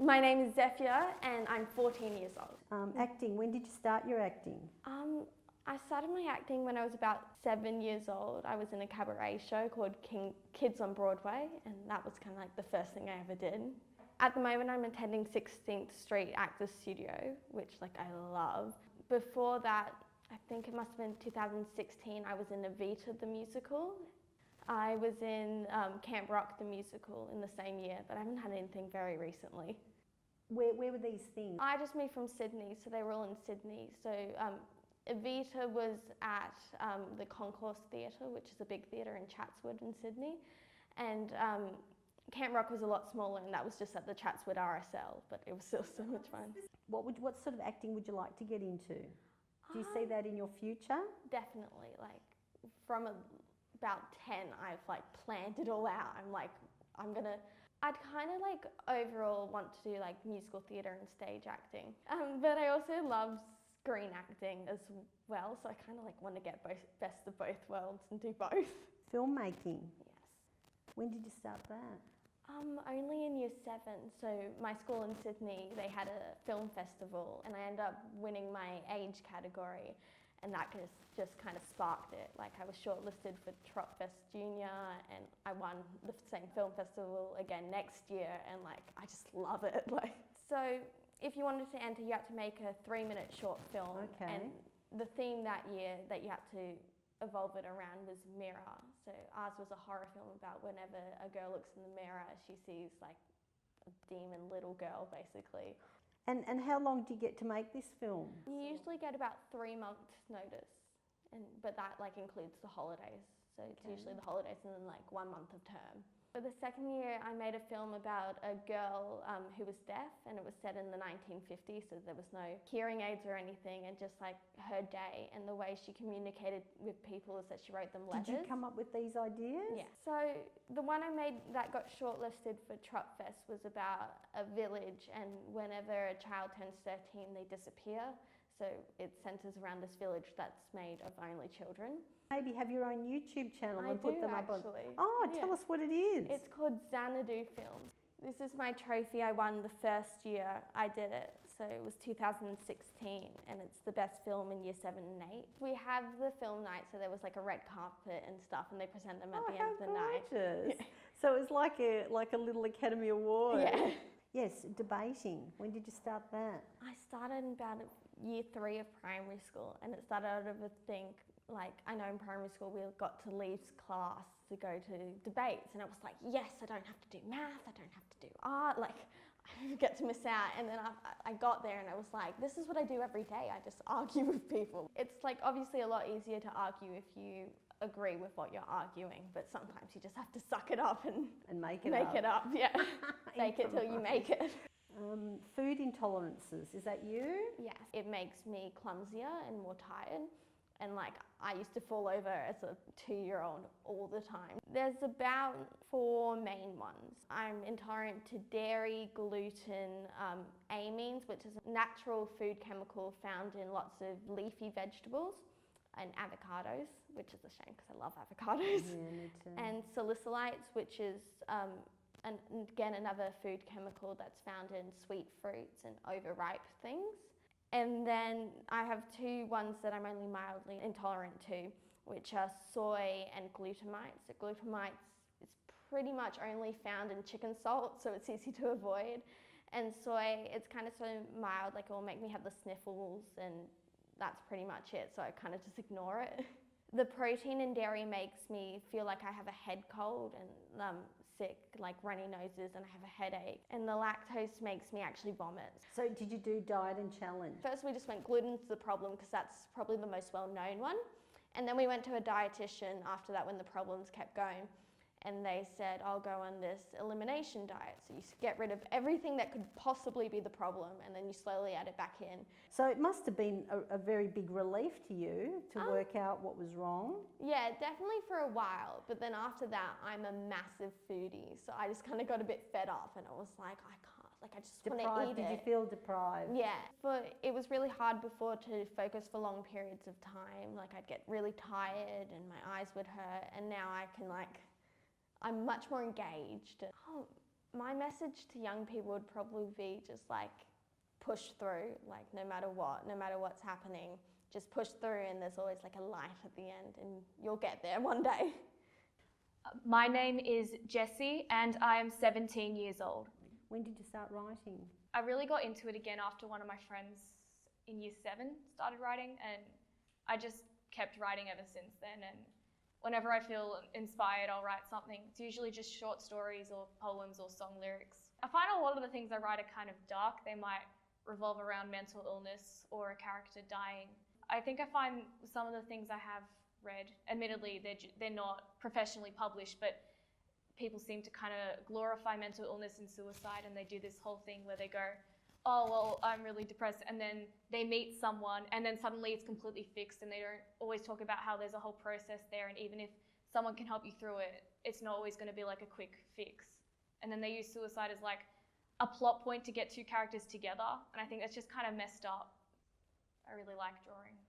My name is Zephyr and I'm 14 years old. Acting, when did you start your acting? I started my acting when I was about 7 years old. I was in a cabaret show called Kids on Broadway, and that was kind of like the first thing I ever did. At the moment I'm attending 16th Street Actors Studio, which I love. Before that, I think it must have been 2016, I was in Evita the musical. I was in Camp Rock the musical in the same year, but I haven't had anything very recently. Where were these things? I just moved from Sydney, so they were all in Sydney. So Evita was at the Concourse Theatre, which is a big theatre in Chatswood in Sydney. And Camp Rock was a lot smaller, and that was just at the Chatswood RSL, but it was still so much fun. What sort of acting would you like to get into? Do you see that in your future? Definitely. From about 10, I've planned it all out. I'd kind of overall want to do musical theatre and stage acting. But I also love screen acting as well, so I kind of want to get best of both worlds and do both. Filmmaking? Yes. When did you start that? Only in year 7. So my school in Sydney, they had a film festival and I ended up winning my age category, and that just kind of sparked it. I was shortlisted for Tropfest Junior and I won the same film festival again next year, and I just love it. So if you wanted to enter, you had to make a 3-minute short film. Okay. And the theme that year that you had to evolve it around was mirror. So ours was a horror film about whenever a girl looks in the mirror, she sees a demon little girl basically. And how long do you get to make this film? You usually get about 3 months notice, but that includes the holidays. So it's usually the holidays and then 1 month of term. For the second year, I made a film about a girl who was deaf, and it was set in the 1950s, so there was no hearing aids or anything, and just her day and the way she communicated with people is that she wrote them letters. Did you come up with these ideas? Yeah. So the one I made that got shortlisted for Tropfest was about a village, and whenever a child turns 13, they disappear. So it centres around this village that's made of only children. Maybe have your own YouTube channel and put them up on. Actually. Oh, tell us what it is. It's called Xanadu Films. This is my trophy I won the first year I did it. So it was 2016, and it's the best film in year 7 and 8. We have the film night, so there was a red carpet and stuff, and they present them at the end of the night. Yeah. So it was like a little Academy Award. Yeah. Yes, debating. When did you start that? I started in about year 3 of primary school, and it started out of a thing. I know in primary school we got to leave class to go to debates, and I was yes, I don't have to do math, I don't have to do art, I get to miss out. And then I got there and I was this is what I do every day, I just argue with people. It's obviously a lot easier to argue if you agree with what you're arguing, but sometimes you just have to suck it up and make it up. Yeah. Fake it till you make it. Food intolerances, is that you? Yes, it makes me clumsier and more tired. And I used to fall over as a 2-year-old all the time. There's about 4 main ones. I'm intolerant to dairy, gluten, amines, which is a natural food chemical found in lots of leafy vegetables, and avocados, which is a shame because I love avocados. Yeah, me too. And salicylates, which is again another food chemical that's found in sweet fruits and overripe things. And then I have 2 ones that I'm only mildly intolerant to, which are soy and glutamites. So glutamites is pretty much only found in chicken salt, so it's easy to avoid. And soy, it's kind of so mild, it will make me have the sniffles, and that's pretty much it, so I kind of just ignore it. The protein in dairy makes me feel like I have a head cold and sick, runny noses, and I have a headache. And the lactose makes me actually vomit. So did you do diet and challenge? First we just went gluten's the problem because that's probably the most well-known one. And then we went to a dietitian after that when the problems kept going. and they said, I'll go on this elimination diet. So you get rid of everything that could possibly be the problem, and then you slowly add it back in. So it must have been a very big relief to you to work out what was wrong. Yeah, definitely for a while, but then after that, I'm a massive foodie, so I just kind of got a bit fed up, and I was like, I can't, like I just want to eat Did it. you feel deprived? Yeah, but it was really hard before to focus for long periods of time. Like I'd get really tired and my eyes would hurt, and now I can I'm much more engaged. Oh, my message to young people would probably be just like push through, like no matter what's happening, just push through, and there's always like a light at the end, and you'll get there one day. My name is Jessie and I am 17 years old. When did you start writing? I really got into it again after one of my friends in year 7 started writing, and I just kept writing ever since then. And whenever I feel inspired, I'll write something. It's usually just short stories or poems or song lyrics. I find a lot of the things I write are kind of dark. They might revolve around mental illness or a character dying. I think I find some of the things I have read, admittedly they're not professionally published, but people seem to kind of glorify mental illness and suicide, and they do this whole thing where they go, oh, well, I'm really depressed, and then they meet someone, and then suddenly it's completely fixed, and they don't always talk about how there's a whole process there, and even if someone can help you through it, it's not always going to be like a quick fix. And then they use suicide as like a plot point to get two characters together, and I think that's just kind of messed up. I really like drawing.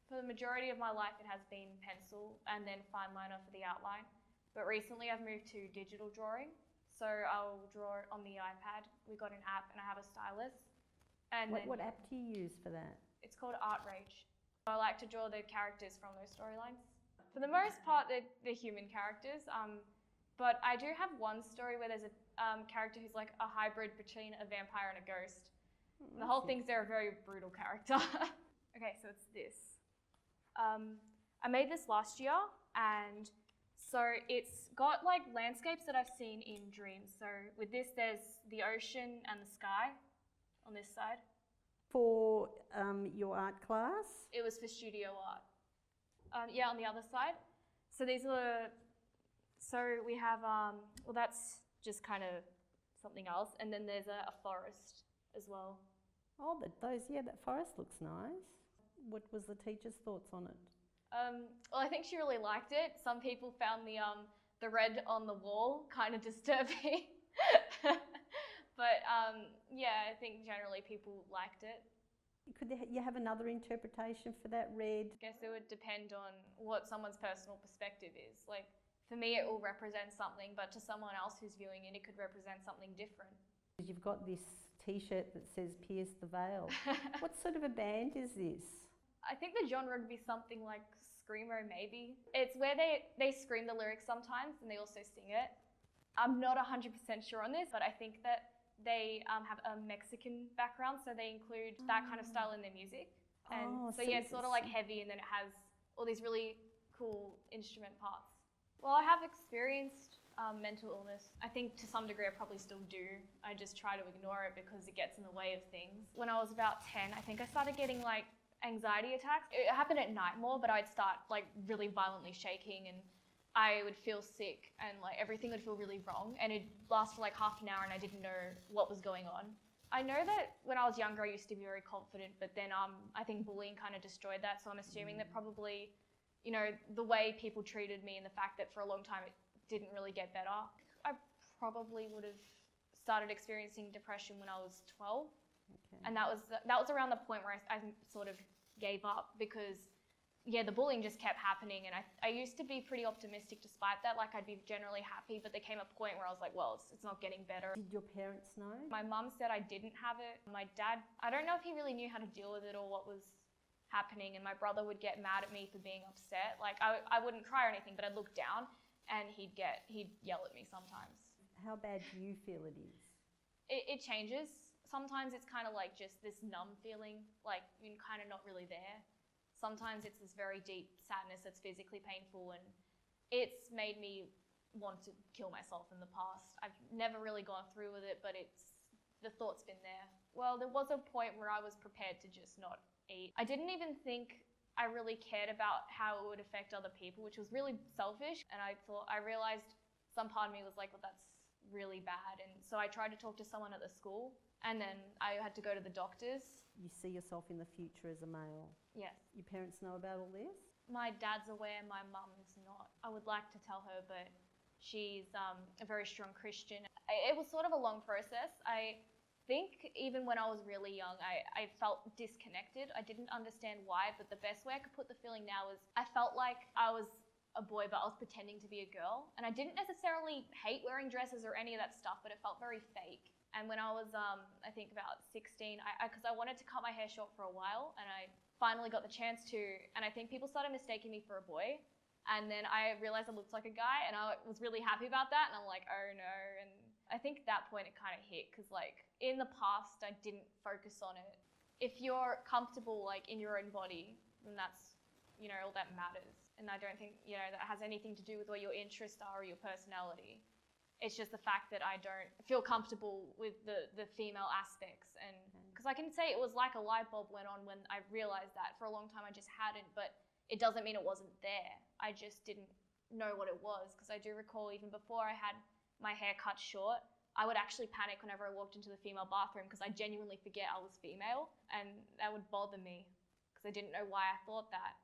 For the majority of my life, it has been pencil and then fine liner for the outline. But recently I've moved to digital drawing. So I'll draw it on the iPad. We got an app and I have a stylus. And What app do you use for that? It's called Art Rage. I like to draw the characters from those storylines. For the most part, they're human characters. But I do have one story where there's a character who's like a hybrid between a vampire and a ghost. The whole thing's they're a very brutal character. Okay, so it's this. I made this last year, and so it's got like landscapes that I've seen in dreams. So with this, there's the ocean and the sky on this side. For your art class? It was for studio art. Yeah, on the other side. So these are, so we have, well, that's just kind of something else. And then there's a forest as well. Oh, that forest looks nice. What was the teacher's thoughts on it? Well, I think she really liked it. Some people found the red on the wall kind of disturbing. But yeah, I think generally people liked it. Could you have another interpretation for that red? I guess it would depend on what someone's personal perspective is. Like, for me, it will represent something, but to someone else who's viewing it, it could represent something different. You've got this t-shirt that says Pierce the Veil. What sort of a band is this? I think the genre would be something like screamo, maybe. It's where they scream the lyrics sometimes and they also sing it. I'm not 100% sure on this, but I think that they have a Mexican background, so they include that kind of style in their music. And so yeah, it's sort of like heavy, and then it has all these really cool instrument parts. Well, I have experienced mental illness. I think to some degree I probably still do. I just try to ignore it because it gets in the way of things. When I was about 10, I think I started getting like anxiety attacks. It happened at night more, but I'd start like really violently shaking, and I would feel sick, and like everything would feel really wrong, and it'd last for like half an hour and I didn't know what was going on. I know that when I was younger I used to be very confident, but then I think bullying kind of destroyed that, so I'm assuming that probably, you know, the way people treated me and the fact that for a long time it didn't really get better. I probably would have started experiencing depression when I was 12. Okay. And that was around the point where I sort of gave up, because yeah, the bullying just kept happening, and I used to be pretty optimistic despite that. Like, I'd be generally happy, but there came a point where I was like, well, it's not getting better. Did your parents know? My mum said I didn't have it. My dad, I don't know if he really knew how to deal with it or what was happening, and my brother would get mad at me for being upset. Like, I wouldn't cry or anything, but I'd look down and he'd yell at me sometimes. How bad do you feel it is? It changes. Sometimes it's kind of like just this numb feeling, like you're kind of not really there. Sometimes it's this very deep sadness that's physically painful, and it's made me want to kill myself in the past. I've never really gone through with it, but the thought's been there. Well, there was a point where I was prepared to just not eat. I didn't even think I really cared about how it would affect other people, which was really selfish. And I realized some part of me was like, well, that's really bad. And so I tried to talk to someone at the school, and then I had to go to the doctors. You see yourself in the future as a male. Yes. Your parents know about all this? My dad's aware, my mum's not. I would like to tell her, but she's a very strong Christian. It was sort of a long process. I think even when I was really young, I felt disconnected. I didn't understand why, but the best way I could put the feeling now is I felt like I was a boy, but I was pretending to be a girl. And I didn't necessarily hate wearing dresses or any of that stuff, but it felt very fake. And when I was, I think about 16, because I wanted to cut my hair short for a while, and I finally got the chance to, and I think people started mistaking me for a boy. And then I realized I looked like a guy, and I was really happy about that, and I'm like, oh no. And I think at that point it kind of hit, because like in the past I didn't focus on it. If you're comfortable like in your own body, then that's, you know, all that matters. And I don't think, you know, that has anything to do with what your interests are or your personality. It's just the fact that I don't feel comfortable with the female aspects. And because I can say it was like a light bulb went on when I realized that. For a long time I just hadn't, but it doesn't mean it wasn't there. I just didn't know what it was, because I do recall even before I had my hair cut short, I would actually panic whenever I walked into the female bathroom, because I genuinely forget I was female, and that would bother me because I didn't know why I thought that.